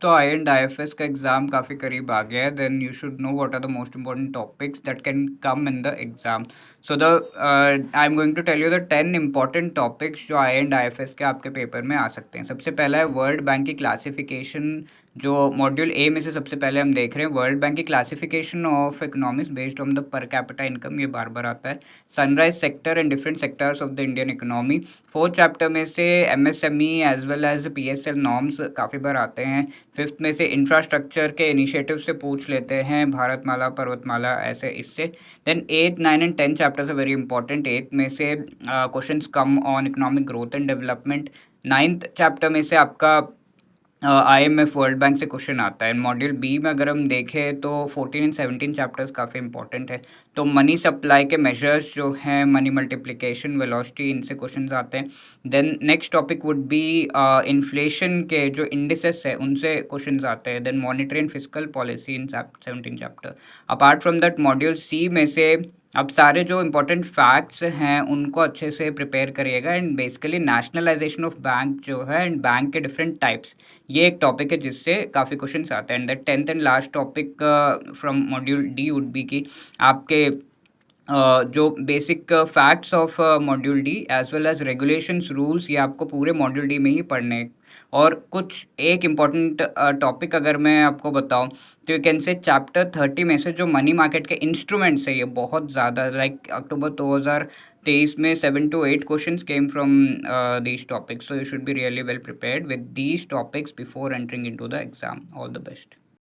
तो I and IFS का exam काफ़ी करीब आ गया है, then you should know what are the most important topics that can come in the exam. So the I am going to tell you the 10 important topics जो I and IFS के आपके paper में आ सकते हैं। सबसे पहला है World Bank की क्लासिफिकेशन, जो मॉड्यूल ए में से सबसे पहले हम देख रहे हैं। वर्ल्ड बैंक की classification of economics based on the per capita income, ये बार बार आता है। Sunrise sector and different sectors of the Indian economy, fourth chapter में से MSME as well as PSL norms काफ़ी बार आते हैं। फिफ्थ में से इंफ्रास्ट्रक्चर के इनिशिएटिव से पूछ लेते हैं, भारतमाला, पर्वतमाला, ऐसे इससे। Then 8, 9 and 10 chapters are very important. 8 में से questions come on economic growth and development. 9th chapter में से आपका IMF वर्ल्ड बैंक से क्वेश्चन आता है। मॉड्यूल बी में अगर हम देखें तो 14 एंड 17 चैप्टर्स काफ़ी इंपॉर्टेंट है। तो मनी सप्लाई के मेजर्स जो हैं, मनी मल्टीप्लिकेशन, वेलोसिटी, इनसे क्वेश्चंस आते हैं। Then next topic would be inflation के जो इंडिसेस है उनसे क्वेश्चंस आते हैं। Then monetary and fiscal policy in 17 chapter. Apart from that module C में से अब सारे जो इम्पोर्टेंट फैक्ट्स हैं उनको अच्छे से प्रिपेयर करिएगा। And basically nationalisation of bank जो है एंड बैंक के डिफरेंट टाइप्स, ये एक टॉपिक है जिससे काफ़ी क्वेश्चंस आते हैं। And the 10th and last topic from module D would be कि आपके जो basic facts of module D as well as regulations, rules, ये आपको पूरे मॉड्यूल डी में ही पढ़ने हैं। और कुछ एक इम्पॉर्टेंट टॉपिक अगर मैं आपको बताऊं तो यू कैन से चैप्टर 30 में से जो मनी मार्केट के इंस्ट्रूमेंट्स है, ये बहुत ज़्यादा, लाइक अक्टूबर 2023 में 7 to 8 questions came from these topics. So you should be really well prepared with these topics before entering into the exam. All the best.